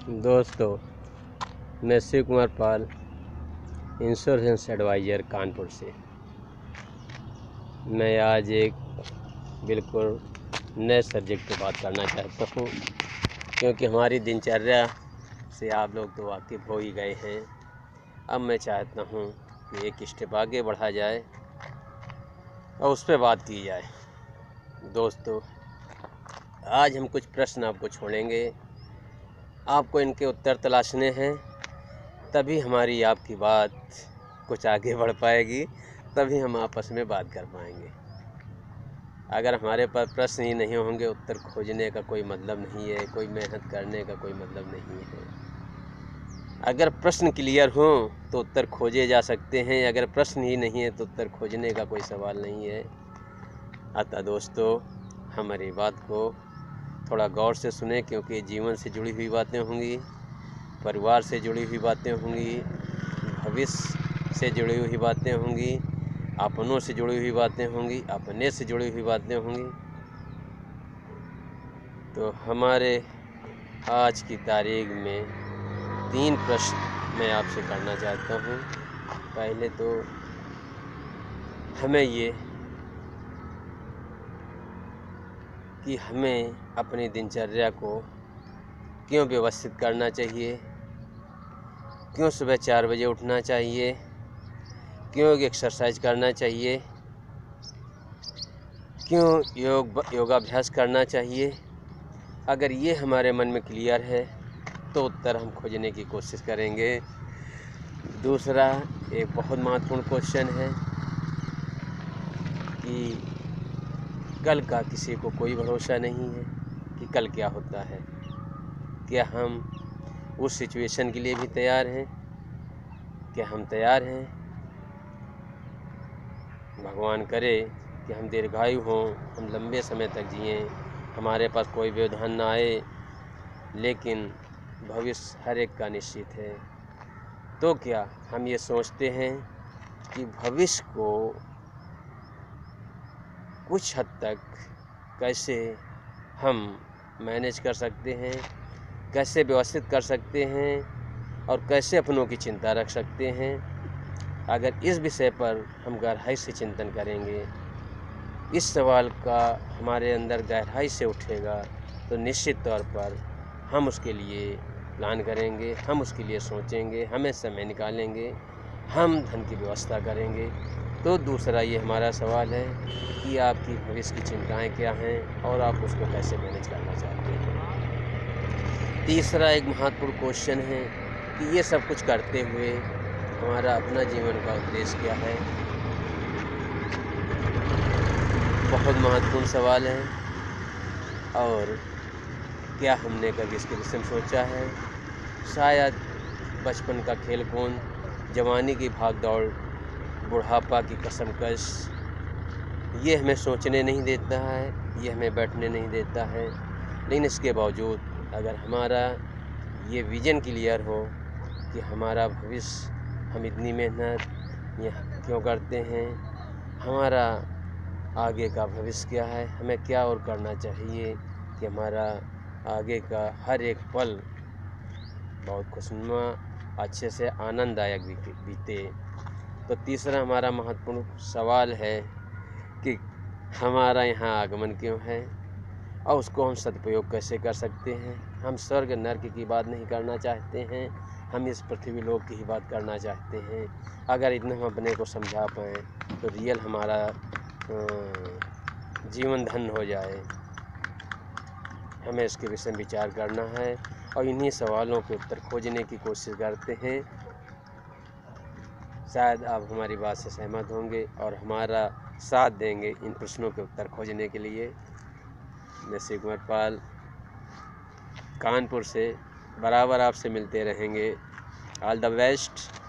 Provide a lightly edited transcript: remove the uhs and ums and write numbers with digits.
दोस्तों, मैं Shiv Kumar Pal, insurance adviser Kanpur से। मैं आज एक बिल्कुल नए सब्जेक्ट पे बात करना चाहता हूँ, क्योंकि हमारी दिनचर्या से आप लोग तो वाकिफ़ हो ही गए हैं। अब मैं चाहता हूँ कि एक स्टेप आगे बढ़ा जाए और उस पर बात की जाए। दोस्तों, आज हम कुछ प्रश्न आपको छोड़ेंगे, आपको इनके उत्तर तलाशने हैं, तभी हमारी आपकी बात कुछ आगे बढ़ पाएगी, तभी हम आपस में बात कर पाएंगे। अगर हमारे पास प्रश्न ही नहीं होंगे, उत्तर खोजने का कोई मतलब नहीं है, कोई मेहनत करने का कोई मतलब नहीं है। अगर प्रश्न क्लियर हो तो उत्तर खोजे जा सकते हैं, अगर प्रश्न ही नहीं है तो उत्तर खोजने का कोई सवाल नहीं है। अतः दोस्तों, हमारी बात को थोड़ा गौर से सुने, क्योंकि जीवन से जुड़ी हुई बातें होंगी, परिवार से जुड़ी हुई बातें होंगी, भविष्य से जुड़ी हुई बातें होंगी, अपनों से जुड़ी हुई बातें होंगी, अपने से जुड़ी हुई बातें होंगी। तो हमारे आज की तारीख में 3 प्रश्न मैं आपसे करना चाहता हूँ। पहले तो हमें ये कि हमें अपनी दिनचर्या को क्यों व्यवस्थित करना चाहिए, क्यों सुबह 4 बजे उठना चाहिए, क्यों एक्सरसाइज करना चाहिए, क्यों योगाभ्यास करना चाहिए। अगर ये हमारे मन में क्लियर है तो उत्तर हम खोजने की कोशिश करेंगे। दूसरा एक बहुत महत्वपूर्ण क्वेश्चन है कि कल का किसी को कोई भरोसा नहीं है कि कल क्या होता है। क्या हम उस सिचुएशन के लिए भी तैयार हैं? क्या हम तैयार हैं? भगवान करे कि हम दीर्घायु हों, हम लंबे समय तक जिएं, हमारे पास कोई व्यवधान ना आए, लेकिन भविष्य हर एक का निश्चित है। तो क्या हम ये सोचते हैं कि भविष्य को कुछ हद तक कैसे हम मैनेज कर सकते हैं, कैसे व्यवस्थित कर सकते हैं और कैसे अपनों की चिंता रख सकते हैं? अगर इस विषय पर हम गहराई से चिंतन करेंगे, इस सवाल का हमारे अंदर गहराई से उठेगा, तो निश्चित तौर पर हम उसके लिए प्लान करेंगे, हम उसके लिए सोचेंगे, हमें समय निकालेंगे, हम धन की व्यवस्था करेंगे। तो दूसरा ये हमारा सवाल है कि आपकी भविष्य की चिंताएं क्या हैं और आप उसको कैसे मैनेज करना चाहते हैं। तीसरा एक महत्वपूर्ण क्वेश्चन है कि ये सब कुछ करते हुए हमारा अपना जीवन का उद्देश्य क्या है। बहुत महत्वपूर्ण सवाल है। और क्या हमने कभी इसके विषय में सोचा है? शायद बचपन का खेल-कूद, जवानी की भाग-दौड़, बुढ़ापा की कसमकश, ये हमें सोचने नहीं देता है, ये हमें बैठने नहीं देता है। लेकिन इसके बावजूद अगर हमारा ये विज़न क्लियर हो कि हमारा भविष्य, हम इतनी मेहनत यहाँ क्यों करते हैं, हमारा आगे का भविष्य क्या है, हमें क्या और करना चाहिए कि हमारा आगे का हर एक पल बहुत खुशनुमा, अच्छे से आनंददायक बीते। तो तीसरा हमारा महत्वपूर्ण सवाल है कि हमारा यहाँ आगमन क्यों है और उसको हम सदुपयोग कैसे कर सकते हैं। हम स्वर्ग नर्क की बात नहीं करना चाहते हैं, हम इस पृथ्वी लोक की ही बात करना चाहते हैं। अगर इतना हम अपने को समझा पाएँ तो रियल हमारा जीवन धन्य हो जाए। हमें इसके विषय में विचार करना है और इन्हीं सवालों के उत्तर खोजने की कोशिश करते हैं। शायद आप हमारी बात से सहमत होंगे और हमारा साथ देंगे इन प्रश्नों के उत्तर खोजने के लिए। मैं शिव कुमार पाल कानपुर से बराबर आपसे मिलते रहेंगे। All the best.